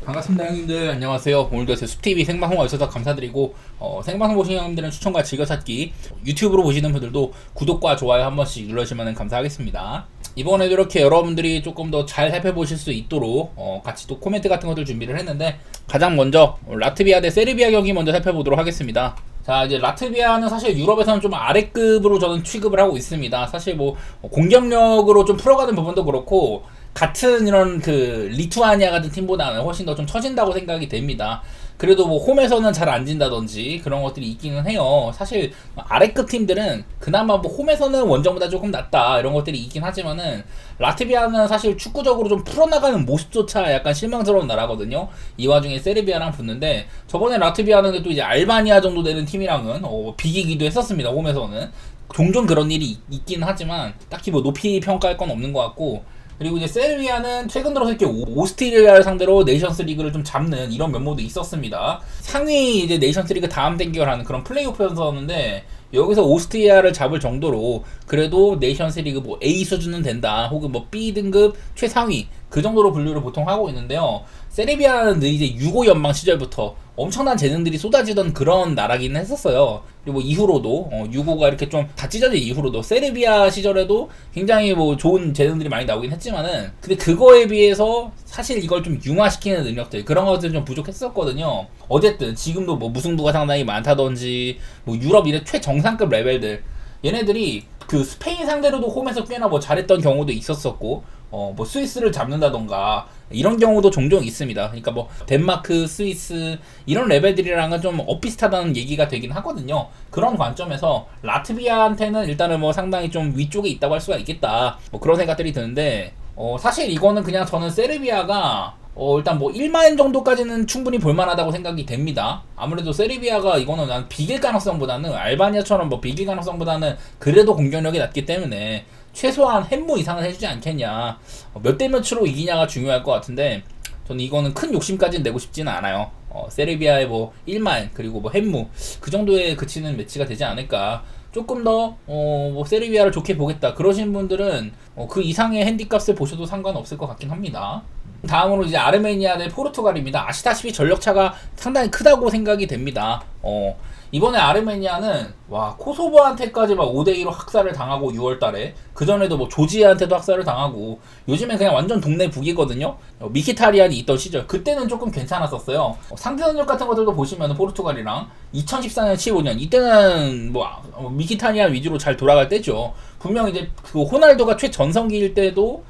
반갑습니다 형님들. 안녕하세요. 오늘도 제 숲TV 생방송 와주셔서 감사드리고 생방송 보시는 형님들은 추천과 즐겨찾기, 유튜브로 보시는 분들도 구독과 좋아요 한 번씩 눌러주시면 감사하겠습니다. 이번에도 이렇게 여러분들이 조금 더 잘 살펴보실 수 있도록 같이 또 코멘트 같은 것들 준비를 했는데, 가장 먼저 라트비아 대 세르비아 경기 먼저 살펴보도록 하겠습니다. 자, 이제 라트비아는 사실 유럽에서는 좀 아래급으로 저는 취급을 하고 있습니다. 사실 뭐 공격력으로 좀 풀어가는 부분도 그렇고, 같은 이런 그 리투아니아 같은 팀보다는 훨씬 더 좀 처진다고 생각이 됩니다. 그래도 뭐 홈에서는 잘 안 진다든지 그런 것들이 있기는 해요. 사실 아래급 팀들은 그나마 뭐 홈에서는 원정보다 조금 낫다 이런 것들이 있긴 하지만은, 라트비아는 사실 축구적으로 좀 풀어나가는 모습조차 약간 실망스러운 나라거든요. 이 와중에 세르비아랑 붙는데, 저번에 라트비아는 또 이제 알바니아 정도 되는 팀이랑은 비기기도 했었습니다. 홈에서는 종종 그런 일이 있긴 하지만 딱히 뭐 높이 평가할 건 없는 것 같고, 그리고 이제 세르비아는 최근 들어서 이렇게 오스트리아를 상대로 네이션스 리그를 좀 잡는 이런 면모도 있었습니다. 상위 이제 네이션스 리그 다음 대결하는 그런 플레이오프였었는데, 여기서 오스트리아를 잡을 정도로 그래도 네이션스 리그 뭐 A 수준은 된다, 혹은 뭐 B 등급 최상위 그 정도로 분류를 보통 하고 있는데요. 세르비아는 이제 유고 연방 시절부터 엄청난 재능들이 쏟아지던 그런 나라기는 했었어요. 그리고 이후로도 유고가 이렇게 좀 다 찢어진 이후로도 세르비아 시절에도 굉장히 뭐 좋은 재능들이 많이 나오긴 했지만은, 근데 그거에 비해서 사실 이걸 좀 융화시키는 능력들, 그런 것들이 좀 부족했었거든요. 어쨌든 지금도 뭐 무승부가 상당히 많다든지, 뭐 유럽 이래 최정상급 레벨들, 얘네들이 그 스페인 상대로도 홈에서 꽤나 뭐 잘했던 경우도 있었었고, 뭐 스위스를 잡는다던가 이런 경우도 종종 있습니다. 그러니까 뭐 덴마크, 스위스 이런 레벨들이랑은 좀 엇비슷하다는 얘기가 되긴 하거든요. 그런 관점에서 라트비아한테는 일단은 뭐 상당히 좀 위쪽에 있다고 할 수가 있겠다, 뭐 그런 생각들이 드는데, 사실 이거는 그냥 저는 세르비아가 일단 뭐 1만 정도까지는 충분히 볼만하다고 생각이 됩니다. 아무래도 세르비아가 이거는 난 비길 가능성보다는, 알바니아처럼 뭐 비길 가능성보다는 그래도 공격력이 낮기 때문에 최소한 햄무 이상은 해주지 않겠냐, 몇 대 몇으로 이기냐가 중요할 것 같은데, 저는 이거는 큰 욕심까지는 내고 싶지는 않아요. 세르비아의 뭐 1만 그리고 뭐 햄무 그 정도에 그치는 매치가 되지 않을까. 조금 더 뭐 세르비아를 좋게 보겠다 그러신 분들은 그 이상의 핸디값을 보셔도 상관없을 것 같긴 합니다. 다음으로 이제 아르메니아 대 포르투갈입니다. 아시다시피 전력차가 상당히 크다고 생각이 됩니다. 이번에 아르메니아는 코소보한테까지 막 5대2로 학살을 당하고, 6월달에 그전에도 뭐 조지아한테도 학살을 당하고, 요즘엔 그냥 완전 동네 북이거든요. 미키타리안이 있던 시절 그때는 조금 괜찮았었어요. 상대 전력 같은 것들도 보시면 포르투갈이랑 2014년 15년 이때는 뭐 미키타리안 위주로 잘 돌아갈 때죠. 분명 이제 그 호날두가 최전성기일 때도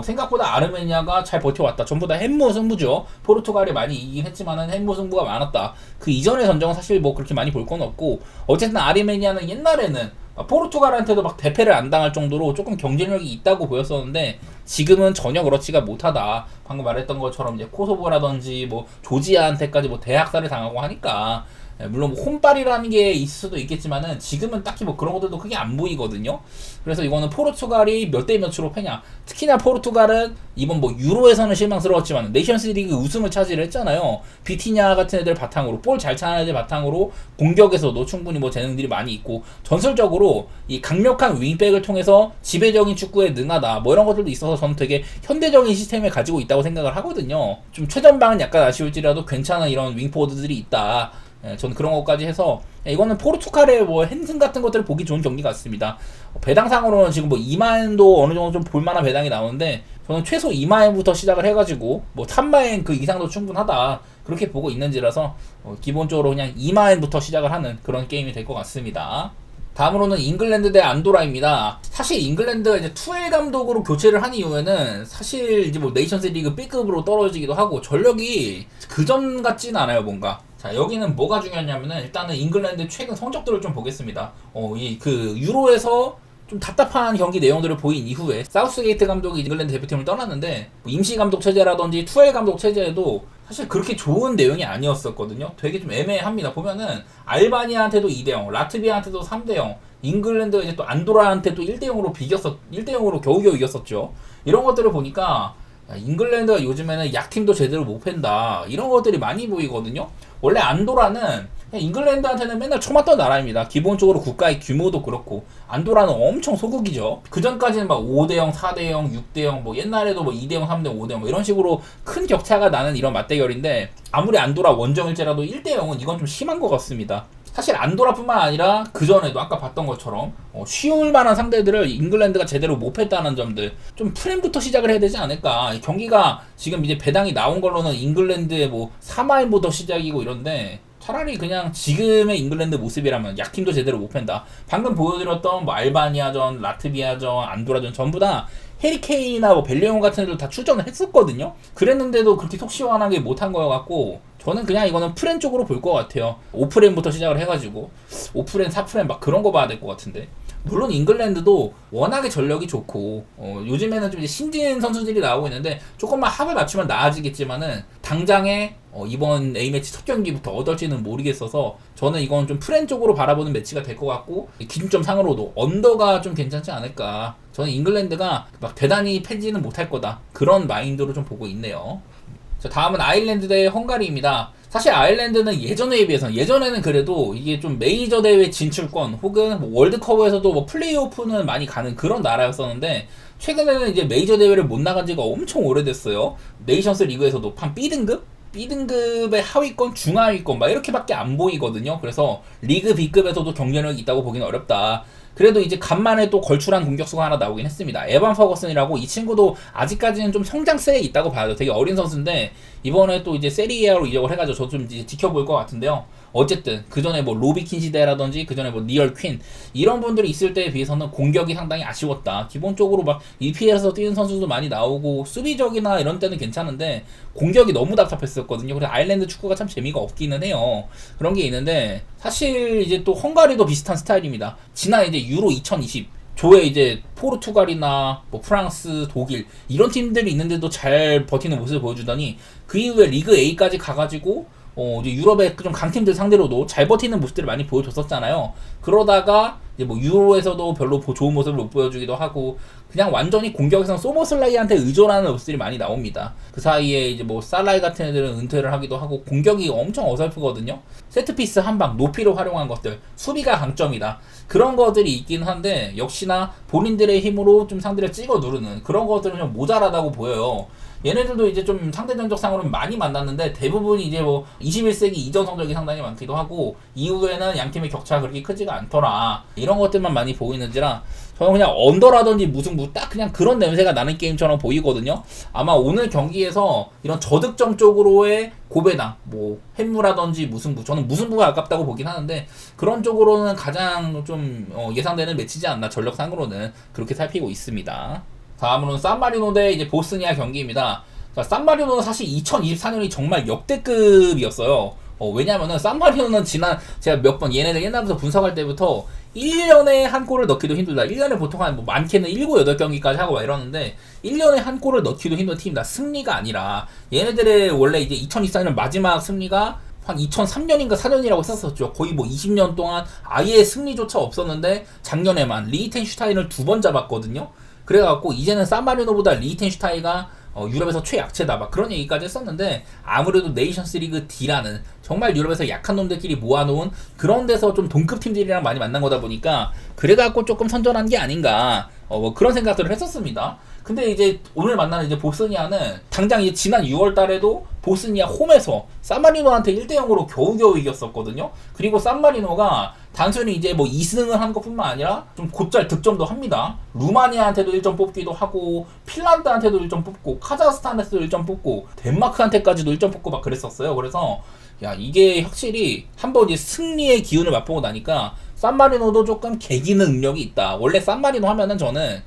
생각보다 아르메니아가 잘 버텨왔다. 전부 다 햄무 승부죠. 포르투갈이 많이 이기긴 했지만은 햄무 승부가 많았다. 그 이전의 전적은 사실 뭐 그렇게 많이 볼 건 없고, 어쨌든 아르메니아는 옛날에는 포르투갈한테도 막 대패를 안 당할 정도로 조금 경쟁력이 있다고 보였었는데, 지금은 전혀 그렇지가 못하다. 방금 말했던 것처럼 이제 코소보라든지 뭐 조지아한테까지 뭐 대학살을 당하고 하니까, 물론 뭐 홈빨이라는 게 있을 수도 있겠지만은 지금은 딱히 뭐 그런 것들도 크게 안 보이거든요. 그래서 이거는 포르투갈이 몇 대 몇으로 패냐. 특히나 포르투갈은 이번 뭐 유로에서는 실망스러웠지만 네이션스 리그 우승을 차지를 했잖아요. 비티냐 같은 애들 바탕으로, 볼 잘 차는 애들 바탕으로 공격에서도 충분히 뭐 재능들이 많이 있고, 전설적으로 이 강력한 윙백을 통해서 지배적인 축구에 능하다, 뭐 이런 것들도 있어서 저는 되게 현대적인 시스템을 가지고 있다고 생각을 하거든요. 좀 최전방은 약간 아쉬울지라도 괜찮은 이런 윙포워드들이 있다. 저는 그런 것까지 해서 이거는 포르투갈의 뭐 핸승 같은 것들을 보기 좋은 경기 같습니다. 배당상으로는 지금 뭐 2만도 어느 정도 좀 볼만한 배당이 나오는데, 저는 최소 2만부터 시작을 해가지고 뭐 3만 그 이상도 충분하다 그렇게 보고 있는지라서 기본적으로 그냥 2만부터 시작을 하는 그런 게임이 될 것 같습니다. 다음으로는 잉글랜드 대 안도라입니다. 사실 잉글랜드가 이제 투엘 감독으로 교체를 한 이후에는 사실 이제 뭐 네이션스 리그 B급으로 떨어지기도 하고 전력이 그전 같지는 않아요, 뭔가. 자, 여기는 뭐가 중요하냐면은, 일단은 잉글랜드 최근 성적들을 좀 보겠습니다. 이 그 유로에서 좀 답답한 경기 내용들을 보인 이후에 사우스게이트 감독이 잉글랜드 대표팀을 떠났는데, 뭐 임시 감독 체제라든지 투엘 감독 체제에도 사실 그렇게 좋은 내용이 아니었었거든요. 되게 좀 애매합니다. 보면은 알바니아한테도 2대0, 라트비아한테도 3대0, 잉글랜드가 이제 또 안도라한테 또 1대0으로 1대0으로 겨우겨우 이겼었죠. 이런 것들을 보니까 잉글랜드가 요즘에는 약팀도 제대로 못 팬다, 이런 것들이 많이 보이거든요. 원래 안도라는 잉글랜드한테는 맨날 초맞던 나라입니다. 기본적으로 국가의 규모도 그렇고 안도라는 엄청 소국이죠. 그 전까지는 막 5대0, 4대0, 6대0 뭐 옛날에도 뭐 2대0, 3대0, 5대0 뭐 이런 식으로 큰 격차가 나는 이런 맞대결인데 아무리 안도라 원정일제라도 1대0은 이건 좀 심한 것 같습니다. 사실 안도라뿐만 아니라 그전에도 아까 봤던 것처럼 쉬울 만한 상대들을 잉글랜드가 제대로 못 했다는 점들 좀 프렘부터 시작을 해야 되지 않을까. 경기가 지금 이제 배당이 나온 걸로는 잉글랜드의 뭐 3화인부터 시작이고 이런데 차라리 그냥 지금의 잉글랜드 모습이라면 약팀도 제대로 못 팬다. 방금 보여드렸던 뭐 알바니아전, 라트비아전, 안도라전 전부 다 해리케인이나 뭐 벨리옹 같은 애들 다 출전을 했었거든요. 그랬는데도 그렇게 속 시원하게 못한 거여갖고 저는 그냥 이거는 프렌 쪽으로 볼 것 같아요. 5프렌부터 시작을 해가지고 5프렌, 4프렌 막 그런 거 봐야 될 것 같은데 물론 잉글랜드도 워낙에 전력이 좋고 요즘에는 좀 이제 신진 선수들이 나오고 있는데 조금만 합을 맞추면 나아지겠지만은 당장에 이번 A매치 첫 경기부터 어떨지는 모르겠어서 저는 이건 좀 프렌 쪽으로 바라보는 매치가 될 것 같고 기준점 상으로도 언더가 좀 괜찮지 않을까. 저는 잉글랜드가 막 대단히 패지는 못할 거다 그런 마인드로 좀 보고 있네요. 자, 다음은 아일랜드 대 헝가리입니다. 사실 아일랜드는 예전에 비해서는 예전에는 그래도 이게 좀 메이저 대회 진출권 혹은 뭐 월드컵에서도 뭐 플레이오프는 많이 가는 그런 나라였었는데 최근에는 이제 메이저 대회를 못 나간 지가 엄청 오래됐어요. 네이션스 리그에서도 한 B등급? B등급의 하위권, 중하위권 막 이렇게밖에 안 보이거든요. 그래서 리그 B급에서도 경쟁력이 있다고 보기는 어렵다. 그래도 이제 간만에 또 걸출한 공격수가 하나 나오긴 했습니다. 에반 퍼거슨이라고 이 친구도 아직까지는 좀 성장세에 있다고 봐요. 되게 어린 선수인데 이번에 또 이제 세리에아로 이적을 해가지고 저 좀 이제 지켜볼 것 같은데요. 어쨌든 그 전에 뭐 로비킨 시대라든지 그 전에 뭐 니얼 퀸 이런 분들이 있을 때에 비해서는 공격이 상당히 아쉬웠다. 기본적으로 막 EPL에서 뛰는 선수도 많이 나오고 수비적이나 이런 때는 괜찮은데 공격이 너무 답답했었거든요. 그래서 아일랜드 축구가 참 재미가 없기는 해요. 그런 게 있는데 사실 이제 또 헝가리도 비슷한 스타일입니다. 지난 이제 유로 2020 조에 이제 포르투갈이나 뭐 프랑스, 독일 이런 팀들이 있는데도 잘 버티는 모습을 보여주더니 그 이후에 리그 A까지 가가지고 이제 유럽의 좀 강팀들 상대로도 잘 버티는 모습들을 많이 보여줬었잖아요. 그러다가 이제 뭐 유로에서도 별로 좋은 모습을 못 보여주기도 하고 그냥 완전히 공격에서는 소모슬라이한테 의존하는 모습들이 많이 나옵니다. 그 사이에 이제 뭐 살라이 같은 애들은 은퇴를 하기도 하고 공격이 엄청 어설프거든요. 세트피스 한 방 높이로 활용한 것들 수비가 강점이다. 그런 것들이 있긴 한데 역시나 본인들의 힘으로 좀 상대를 찍어 누르는 그런 것들은 좀 모자라다고 보여요. 얘네들도 이제 좀 상대 전적상으로는 많이 만났는데 대부분 이제 뭐 21세기 이전 성적이 상당히 많기도 하고 이후에는 양팀의 격차가 그렇게 크지가 않더라. 이런 것들만 많이 보이는지라 저는 그냥 언더라든지 무승부 딱 그냥 그런 냄새가 나는 게임처럼 보이거든요. 아마 오늘 경기에서 이런 저득점 쪽으로의 고배당 뭐 햄무라든지 무승부 저는 무승부가 아깝다고 보긴 하는데 그런 쪽으로는 가장 좀 예상되는 매치지 않나 전력상으로는 그렇게 살피고 있습니다. 다음으로는 산마리노 대 이제 보스니아 경기입니다. 자, 산마리노는 사실 2024년이 정말 역대급이었어요. 왜냐면은 산마리노는 지난 제가 몇 번 얘네들 옛날부터 분석할 때부터 1년에 한 골을 넣기도 힘들다. 1년에 보통 한 뭐 많게는 7, 8경기까지 하고 막 이러는데 1년에 한 골을 넣기도 힘든 팀이다. 승리가 아니라 얘네들의 원래 이제 2024년 마지막 승리가 한 2003년인가 4년이라고 했었죠. 거의 뭐 20년 동안 아예 승리조차 없었는데 작년에만 리히텐슈타인을 2번 잡았거든요. 그래갖고 이제는 산마리노보다 리히텐슈타인가 유럽에서 최약체다 막 그런 얘기까지 했었는데 아무래도 네이션스 리그 D라는 정말 유럽에서 약한 놈들끼리 모아놓은 그런 데서 좀 동급 팀들이랑 많이 만난 거다 보니까 그래갖고 조금 선전한 게 아닌가 뭐 그런 생각들을 했었습니다. 근데 이제 오늘 만나는 이제 보스니아는 당장 이제 지난 6월 달에도 보스니아 홈에서 산마리노한테 1대0으로 겨우겨우 이겼었거든요. 그리고 산마리노가 단순히 이제 뭐 2승을 한 것뿐만 아니라 좀 곧잘 득점도 합니다. 루마니아한테도 1점 뽑기도 하고 핀란드한테도 1점 뽑고 카자흐스탄에서도 1점 뽑고 덴마크한테까지도 1점 뽑고 막 그랬었어요. 그래서 야 이게 확실히 한번 이제 승리의 기운을 맛보고 나니까 산마리노도 조금 개기는 능력이 있다. 원래 산마리노 하면은 저는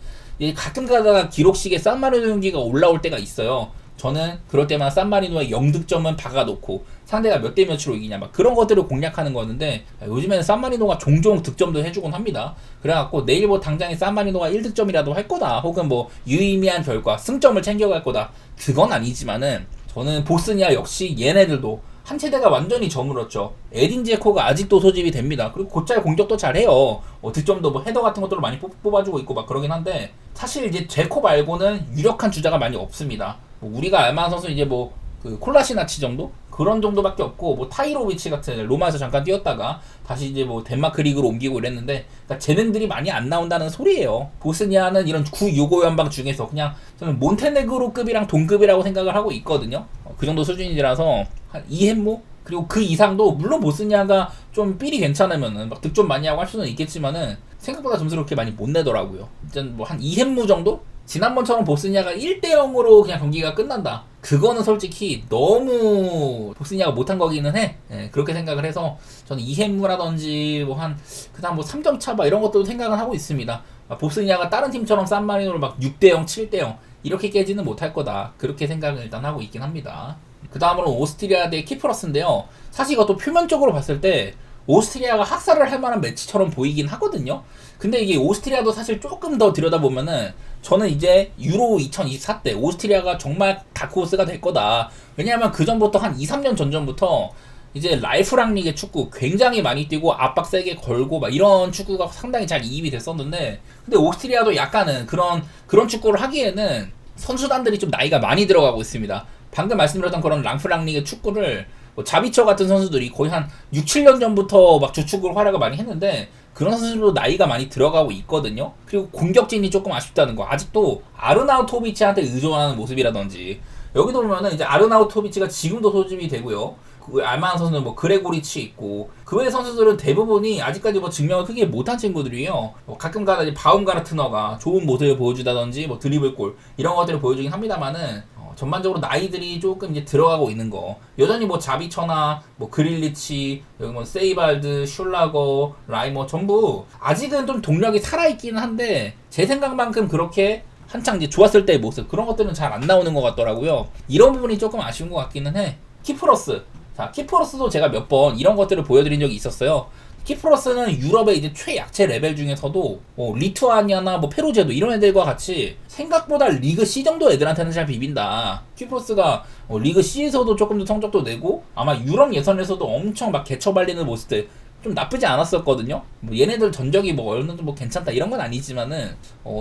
가끔 가다가 기록식에 산마리노 경기가 올라올 때가 있어요. 저는 그럴 때마다 산마리노의 0득점은 박아놓고 상대가 몇 대 몇으로 이기냐 막 그런 것들을 공략하는 거였는데 요즘에는 산마리노가 종종 득점도 해주곤 합니다. 그래갖고 내일 뭐 당장에 산마리노가 1득점이라도 할 거다 혹은 뭐 유의미한 결과 승점을 챙겨갈 거다 그건 아니지만은 저는 보스니아 역시 얘네들도 한 세대가 완전히 저물었죠. 에딘 제코가 아직도 소집이 됩니다. 그리고 곧잘 공격도 잘해요. 득점도 뭐 헤더 같은 것들을 많이 뽑아주고 있고 막 그러긴 한데 사실 이제 제코 말고는 유력한 주자가 많이 없습니다. 뭐 우리가 알만한 선수 이제 뭐 그 콜라시나치 정도? 그런 정도밖에 없고, 뭐 타이로비치 같은 로마에서 잠깐 뛰었다가 다시 이제 뭐 덴마크 리그로 옮기고 이랬는데, 그러니까 쟤네들이 많이 안 나온다는 소리예요. 보스니아는 이런 구유고 연방 중에서 그냥 저는 몬테네그로급이랑 동급이라고 생각을 하고 있거든요. 그 정도 수준이라서 한 2햄무? 그리고 그 이상도 물론 보스니아가 좀 삘이 괜찮으면은 막 득점 많이 하고 할 수는 있겠지만은 생각보다 점수를 그렇게 많이 못 내더라고요. 일단 뭐 한 2햄무 정도? 지난번처럼 보스니아가 1대0으로 그냥 경기가 끝난다. 그거는 솔직히 너무 보스니아가 못한 거기는 해. 예, 그렇게 생각을 해서 저는 이햄무라든지 뭐 한 그다음 뭐 3점 차 막 이런 것도 생각을 하고 있습니다. 보스니아가 다른 팀처럼 산마리노를 막 6대0, 7대0 이렇게 깨지는 못할 거다. 그렇게 생각을 일단 하고 있긴 합니다. 그 다음으로 오스트리아 대 키프러스인데요. 사실 이것도 표면적으로 봤을 때 오스트리아가 학살을 할 만한 매치처럼 보이긴 하거든요. 근데 이게 오스트리아도 사실 조금 더 들여다보면은 저는 이제 유로 2024 때 오스트리아가 정말 다크호스가 될 거다. 왜냐하면 그 전부터 한 2, 3년 전부터 이제 라이프랑 리그 축구 굉장히 많이 뛰고 압박 세게 걸고 막 이런 축구가 상당히 잘 이입이 됐었는데, 근데 오스트리아도 약간은 그런 축구를 하기에는 선수단들이 좀 나이가 많이 들어가고 있습니다. 방금 말씀드렸던 그런 랑프랑 리그 축구를 뭐 자비처 같은 선수들이 거의 한 6, 7년 전부터 막 주축으로 활약을 많이 했는데 그런 선수들도 나이가 많이 들어가고 있거든요. 그리고 공격진이 조금 아쉽다는 거. 아직도 아르나우토비치한테 의존하는 모습이라든지, 여기도 보면은 이제 아르나우토비치가 지금도 소집이 되고요. 그 알만한 선수는 뭐 그레고리치 있고, 그 외의 선수들은 대부분이 아직까지 뭐 증명을 크게 못한 친구들이에요. 뭐 가끔가다 이제 바움가르트너가 좋은 모습을 보여주다든지 뭐 드리블골 이런 것들을 보여주긴 합니다만은 전반적으로 나이들이 조금 이제 들어가고 있는 거. 여전히 뭐 자비처나 뭐 그릴리치, 여기 뭐 세이발드, 슐라거, 라이머 전부 아직은 좀 동력이 살아있기는 한데 제 생각만큼 그렇게 한창 이제 좋았을 때의 모습 그런 것들은 잘 안 나오는 것 같더라고요. 이런 부분이 조금 아쉬운 것 같기는 해. 키프러스. 자, 키프러스도 제가 몇 번 이런 것들을 보여드린 적이 있었어요. 키프러스는 유럽의 이제 최약체 레벨 중에서도 리투아니아나 뭐 페루제도 이런 애들과 같이 생각보다 리그 C 정도 애들한테는 잘 비빈다. 키프러스가 리그 C에서도 조금 더 성적도 내고 아마 유럽 예선에서도 엄청 막 개처발리는 모습들 좀 나쁘지 않았었거든요. 뭐 얘네들 전적이 뭐 어느 정도 뭐 괜찮다 이런 건 아니지만은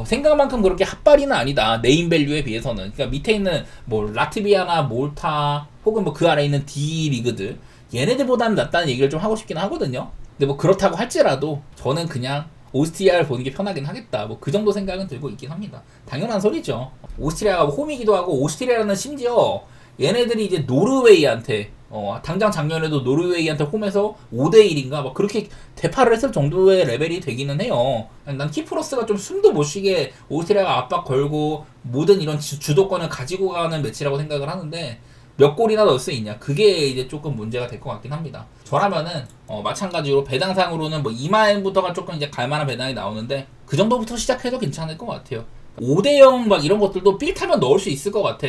생각만큼 그렇게 핫발이는 아니다. 네임밸류에 비해서는. 그러니까 밑에 있는 뭐 라트비아나 몰타 혹은 뭐 그 아래에 있는 D 리그들 얘네들보다는 낫다는 얘기를 좀 하고 싶긴 하거든요. 근데 뭐 그렇다고 할지라도 저는 그냥 오스트리아를 보는 게 편하긴 하겠다. 뭐 그 정도 생각은 들고 있긴 합니다. 당연한 소리죠. 오스트리아가 홈이기도 하고, 오스트리아는 심지어 얘네들이 이제 노르웨이한테 당장 작년에도 노르웨이한테 홈에서 5대1인가 막 그렇게 대파를 했을 정도의 레벨이 되기는 해요. 난 키프러스가 좀 숨도 못 쉬게 오스트리아가 압박 걸고 모든 이런 주도권을 가지고 가는 매치라고 생각을 하는데, 몇 골이나 넣을 수 있냐, 그게 이제 조금 문제가 될 것 같긴 합니다. 저라면은 마찬가지로 배당상으로는 뭐 이마엔부터가 조금 이제 갈만한 배당이 나오는데 그 정도부터 시작해도 괜찮을 것 같아요. 5대0 막 이런 것들도 삘 타면 넣을 수 있을 것 같아.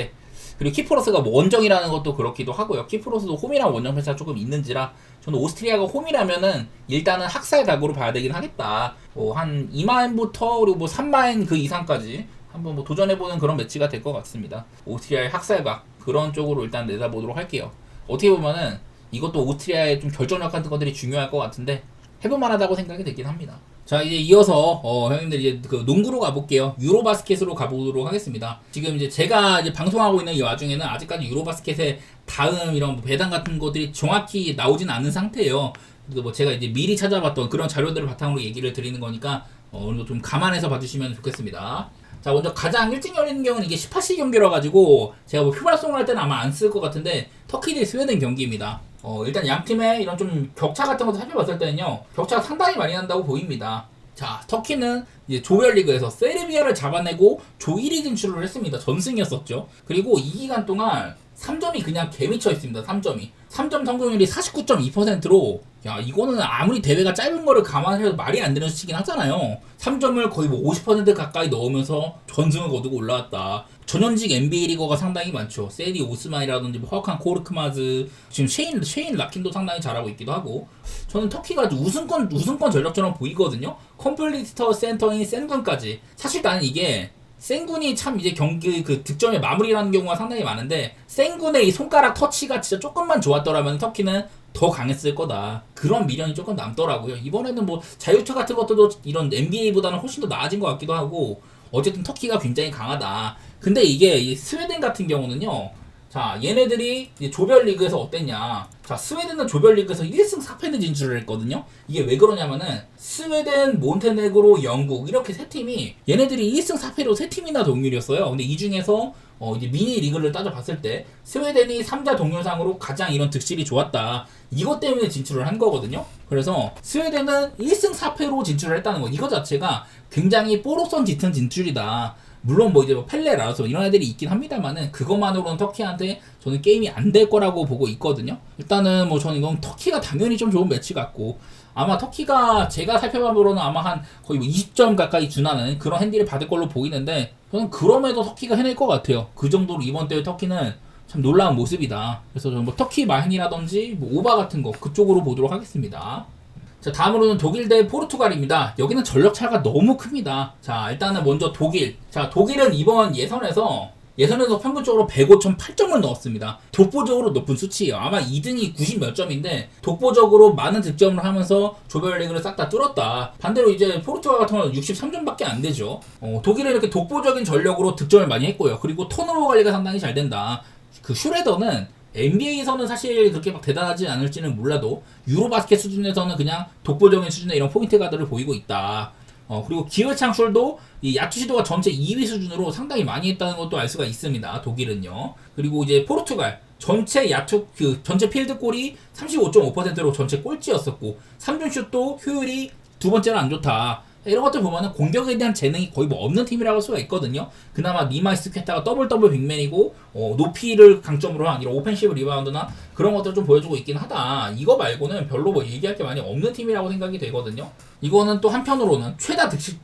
그리고 키프러스가 뭐 원정이라는 것도 그렇기도 하고요. 키프러스도 홈이랑 원정 패스가 조금 있는지라 저는 오스트리아가 홈이라면은 일단은 학살 각오로 봐야 되긴 하겠다. 한 2마엔부터 그리고 뭐 3마엔 그 이상까지 한번 뭐 도전해보는 그런 매치가 될 것 같습니다. 오스트리아의 학살각 그런 쪽으로 일단 내다보도록 할게요. 어떻게 보면은 이것도 오스트리아의 좀 결정력 같은 것들이 중요할 것 같은데 해볼만하다고 생각이 되긴 합니다. 자, 이제 이어서 형님들 이제 그 농구로 가볼게요. 유로바스켓으로 가보도록 하겠습니다. 지금 이제 제가 이제 방송하고 있는 이 와중에는 아직까지 유로바스켓의 다음 이런 뭐 배당 같은 것들이 정확히 나오진 않은 상태예요. 그래서 뭐 제가 이제 미리 찾아봤던 그런 자료들을 바탕으로 얘기를 드리는 거니까 어느 정도 좀 감안해서 봐주시면 좋겠습니다. 자, 먼저 가장 일찍 열리는 경우는 이게 18시 경기라 가지고 제가 뭐 휴발송을 할 때는 아마 안 쓸 것 같은데 터키 대 스웨덴 경기입니다. 일단 양 팀의 이런 좀 격차 같은 것도 살펴봤을 때는요, 격차가 상당히 많이 난다고 보입니다. 자, 터키는 이제 조별리그에서 세르비아를 잡아내고 조 1위 진출을 했습니다. 전승이었었죠. 그리고 이 기간 동안 3점이 그냥 개미쳐 있습니다. 3점이. 3점 성공률이 49.2%로 야, 이거는 아무리 대회가 짧은 거를 감안해도 말이 안 되는 수치긴 하잖아요. 3점을 거의 뭐 50% 가까이 넣으면서 전승을 거두고 올라왔다. 전현직 NBA 리거가 상당히 많죠. 세디 오스만이라든지 뭐 허칸 코르크마즈, 지금 쉐인 라킨도 상당히 잘하고 있기도 하고. 저는 터키가 우승권 전력처럼 보이거든요. 컴플리터 센터인 센군까지. 사실 나는 이게 센군이 참 이제 경기 그 득점의 마무리라는 경우가 상당히 많은데, 센군의 이 손가락 터치가 진짜 조금만 좋았더라면 터키는 더 강했을 거다. 그런 미련이 조금 남더라고요. 이번에는 뭐 자유투 같은 것들도 이런 NBA보다는 훨씬 더 나아진 것 같기도 하고, 어쨌든 터키가 굉장히 강하다. 근데 이게 이 스웨덴 같은 경우는요, 자, 얘네들이 이제 조별리그에서 어땠냐. 자, 스웨덴은 조별리그에서 1승 4패를 진출을 했거든요. 이게 왜 그러냐면은 스웨덴, 몬테네그로, 영국 이렇게 세 팀이 얘네들이 1승 4패로 세 팀이나 동률이었어요. 근데 이 중에서 이제 미니 리그를 따져봤을 때 스웨덴이 3자 동률상으로 가장 이런 득실이 좋았다. 이것 때문에 진출을 한 거거든요. 그래서 스웨덴은 1승 4패로 진출을 했다는 거. 이거 자체가 굉장히 뽀록선 짙은 진출이다. 물론 뭐 이제 뭐 펠레, 라서 이런 애들이 있긴 합니다만은 그것만으로는 터키한테 저는 게임이 안 될 거라고 보고 있거든요. 일단은 뭐 저는 이건 터키가 당연히 좀 좋은 매치 같고 아마 터키가 제가 살펴봐보로는 아마 한 거의 뭐 20점 가까이 준하는 그런 핸디를 받을 걸로 보이는데 저는 그럼에도 터키가 해낼 것 같아요. 그 정도로 이번 대회 터키는 참 놀라운 모습이다. 그래서 저는 뭐 터키 마흔이라든지 뭐 오바 같은 거 그쪽으로 보도록 하겠습니다. 자, 다음으로는 독일 대 포르투갈입니다. 여기는 전력 차가 너무 큽니다. 자, 일단은 먼저 독일. 자, 독일은 이번 예선에서 평균적으로 105점 8점을 넣었습니다. 독보적으로 높은 수치예요. 아마 2등이 90 몇 점인데 독보적으로 많은 득점을 하면서 조별리그를 싹 다 뚫었다. 반대로 이제 포르투갈 같은 경우는 63점밖에 안 되죠. 독일은 이렇게 독보적인 전력으로 득점을 많이 했고요. 그리고 턴오버 관리가 상당히 잘 된다. 그 슈레더는 NBA에서는 사실 그렇게 막 대단하지 않을지는 몰라도 유로바스켓 수준에서는 그냥 독보적인 수준의 이런 포인트 가드를 보이고 있다. 그리고 기회창출도 이 야투시도가 전체 2위 수준으로 상당히 많이 했다는 것도 알 수가 있습니다. 독일은요. 그리고 이제 포르투갈 전체 전체 필드골이 35.5%로 전체 꼴찌였었고 3점슛도 효율이 두 번째로 안 좋다. 이런 것들 보면은 공격에 대한 재능이 거의 뭐 없는 팀이라고 할 수가 있거든요. 그나마 니마이스 퀘타가 더블 빅맨이고 높이를 강점으로 한 이런 오펜시브 리바운드나 그런 것들 좀 보여주고 있긴 하다. 이거 말고는 별로 뭐 얘기할 게 많이 없는 팀이라고 생각이 되거든요. 이거는 또 한편으로는 최다 득실.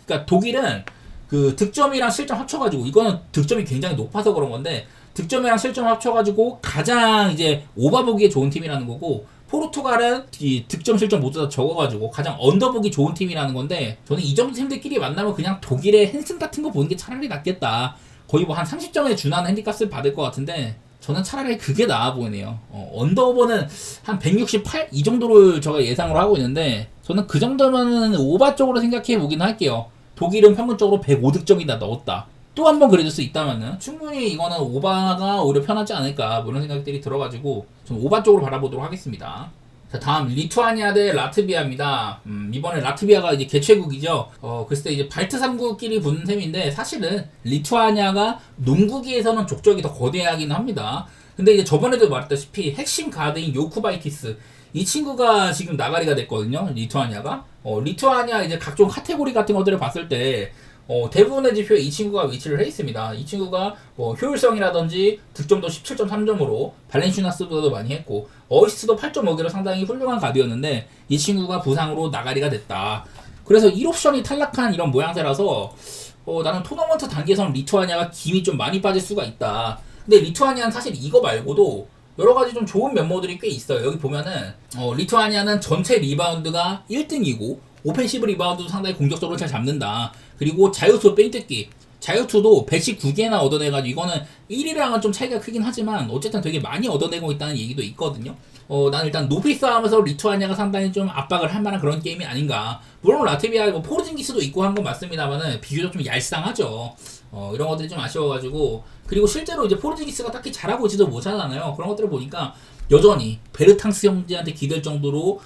그러니까 독일은 그 득점이랑 실점 합쳐가지고 이거는 득점이 굉장히 높아서 그런 건데 득점이랑 실점 합쳐가지고 가장 이제 오바보기에 좋은 팀이라는 거고 포르투갈은 이 득점 실점 모두 다 적어가지고 가장 언더보기 좋은 팀이라는 건데 저는 이 정도 팀들끼리 만나면 그냥 독일의 핸슨 같은 거 보는 게 차라리 낫겠다. 거의 뭐 한 30점에 준하는 핸디값을 받을 것 같은데 저는 차라리 그게 나아 보이네요. 언더오버는 한 168? 이 정도를 제가 예상을 하고 있는데 저는 그 정도면은 오바 쪽으로 생각해 보긴 할게요. 독일은 평균적으로 105득점이나 넣었다. 또 한 번 그래줄 수 있다면은 충분히 이거는 오바가 오히려 편하지 않을까 뭐 이런 생각들이 들어가지고 좀 오바 쪽으로 바라보도록 하겠습니다. 자, 다음 리투아니아 대 라트비아입니다. 이번에 라트비아가 이제 개최국이죠. 글쎄 이제 발트 3국끼리 붙는 셈인데 사실은 리투아니아가 농구기에서는 족적이 더 거대하긴 합니다. 근데 이제 저번에도 말했다시피 핵심 가드인 요쿠바이티스 이 친구가 지금 나가리가 됐거든요. 리투아니아가 리투아니아 이제 각종 카테고리 같은 것들을 봤을 때 대부분의 지표에 이 친구가 위치를 해 있습니다. 이 친구가 효율성이라든지 득점도 17.3점으로 발렌슈나스보다도 많이 했고 어시스트도 8.5개로 상당히 훌륭한 가드였는데 이 친구가 부상으로 나가리가 됐다. 그래서 1옵션이 탈락한 이런 모양새라서 나는 토너먼트 단계에서는 리투아니아가 김이 좀 많이 빠질 수가 있다. 근데 리투아니아는 사실 이거 말고도 여러가지 좀 좋은 면모들이 꽤 있어요. 여기 보면은 리투아니아는 전체 리바운드가 1등이고 오펜시브 리바운드도 상당히 공격적으로 잘 잡는다. 그리고 자유투 페인트기 자유투도 119개나 얻어내가지고 이거는 1위랑은 좀 차이가 크긴 하지만 어쨌든 되게 많이 얻어내고 있다는 얘기도 있거든요. 나는 일단 높이 싸움에서 리투아니아가 상당히 좀 압박을 할 만한 그런 게임이 아닌가. 물론 라트비아 뭐 포르징기스도 있고 한 건 맞습니다만은 비교적 좀 얄쌍하죠. 이런 것들이 좀 아쉬워가지고 그리고 실제로 이제 포르징기스가 딱히 잘하고 있지도 못하잖아요. 그런 것들을 보니까 여전히 베르탕스 형제한테 기댈 정도로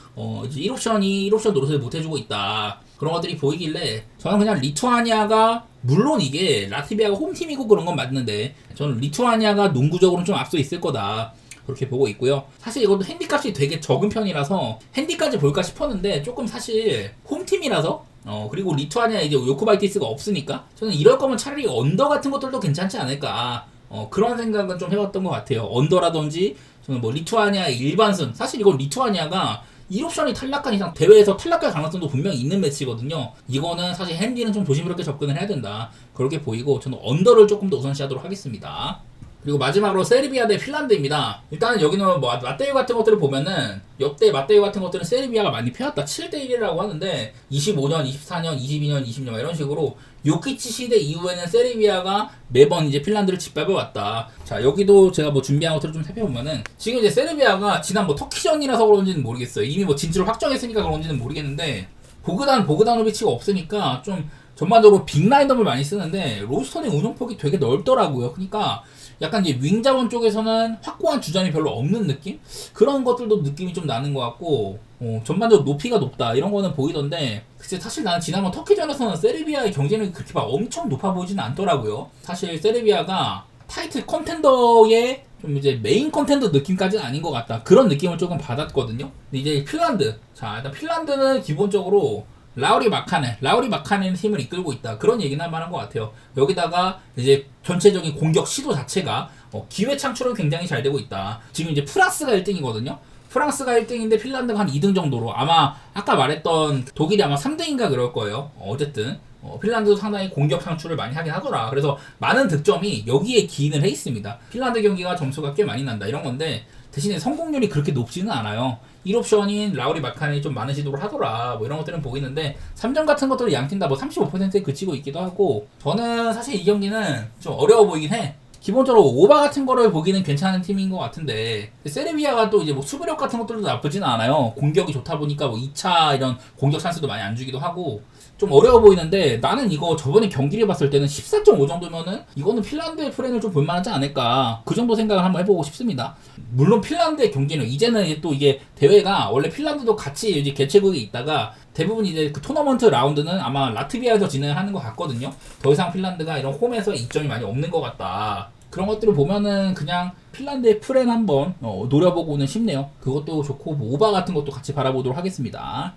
이제 1옵션 노릇을 못 해주고 있다. 그런 것들이 보이길래 저는 그냥 리투아니아가 물론 이게 라트비아가 홈팀이고 그런 건 맞는데 저는 리투아니아가 농구적으로는 좀 앞서 있을 거다. 그렇게 보고 있고요. 사실 이것도 핸디값이 되게 적은 편이라서 핸디까지 볼까 싶었는데 조금 사실 홈팀이라서 그리고 리투아니아 이제 요쿠바이티스가 없으니까 저는 이럴 거면 차라리 언더 같은 것들도 괜찮지 않을까 그런 생각은 좀 해봤던 것 같아요. 언더라든지 저는 뭐 리투아니아의 일반승 사실 이건 리투아니아가 1옵션이 탈락한 이상 대회에서 탈락할 가능성도 분명히 있는 매치거든요. 이거는 사실 핸디는 좀 조심스럽게 접근을 해야 된다. 그렇게 보이고 저는 언더를 조금 더 우선시하도록 하겠습니다. 그리고 마지막으로 세르비아 대 핀란드입니다. 일단은 여기는 뭐 맞대결 같은 것들을 보면은 역대 맞대결 같은 것들은 세르비아가 많이 패왔다. 7대1이라고 하는데 25년, 24년, 22년, 20년 이런 식으로 요키치 시대 이후에는 세르비아가 매번 이제 핀란드를 짓밟아왔다. 자, 여기도 제가 뭐 준비한 것들을 좀 살펴보면은 지금 이제 세르비아가 지난 뭐 터키전이라서 그런지는 모르겠어요. 이미 뭐 진출을 확정했으니까 그런지는 모르겠는데 보그다노비치가 없으니까 좀 전반적으로 빅라인업을 많이 쓰는데 로스턴의 운영폭이 되게 넓더라고요. 그러니까 약간 이제 윙 자원 쪽에서는 확고한 주전이 별로 없는 느낌? 그런 것들도 느낌이 좀 나는 것 같고, 전반적으로 높이가 높다 이런 거는 보이던데, 글쎄 사실 나는 지난번 터키전에서는 세르비아의 경쟁력이 그렇게 막 엄청 높아 보이지는 않더라고요. 사실 세르비아가 타이틀 컨텐더의 좀 이제 메인 컨텐더 느낌까지는 아닌 것 같다, 그런 느낌을 조금 받았거든요. 근데 이제 핀란드, 자 일단 핀란드는 기본적으로 라우리 마카넨 팀을 이끌고 있다, 그런 얘기는 할 만한 것 같아요. 여기다가 이제 전체적인 공격 시도 자체가 기회 창출은 굉장히 잘 되고 있다. 지금 이제 프랑스가 1등이거든요. 프랑스가 1등인데 핀란드가 한 2등 정도로, 아마 아까 말했던 독일이 아마 3등인가 그럴 거예요. 어쨌든 핀란드도 상당히 공격 창출을 많이 하긴 하더라. 그래서 많은 득점이 여기에 기인을 해 있습니다. 핀란드 경기가 점수가 꽤 많이 난다 이런 건데, 대신에 성공률이 그렇게 높지는 않아요. 1옵션인 라우리 마카넨이 좀 많은 시도를 하더라, 뭐 이런 것들은 보이는데, 3점 같은 것들을 양팀 다 뭐 35%에 그치고 있기도 하고, 저는 사실 이 경기는 좀 어려워 보이긴 해. 기본적으로 오바 같은 거를 보기는 괜찮은 팀인 것 같은데, 세르비아가 또 이제 뭐 수비력 같은 것들도 나쁘지는 않아요. 공격이 좋다 보니까 뭐 2차 이런 공격 찬스도 많이 안 주기도 하고, 좀 어려워 보이는데, 나는 이거 저번에 경기를 봤을 때는 14.5 정도면은 이거는 핀란드의 플랜을 좀 볼만하지 않을까, 그 정도 생각을 한번 해보고 싶습니다. 물론 핀란드의 경기는 이제는 또 이게 대회가 원래 핀란드도 같이 이제 개최국에 있다가 대부분 이제 그 토너먼트 라운드는 아마 라트비아에서 진행하는 것 같거든요. 더 이상 핀란드가 이런 홈에서 이점이 많이 없는 것 같다. 그런 것들을 보면은 그냥 핀란드의 플랜 한번 노려보고는 싶네요. 그것도 좋고, 뭐 오바 같은 것도 같이 바라보도록 하겠습니다.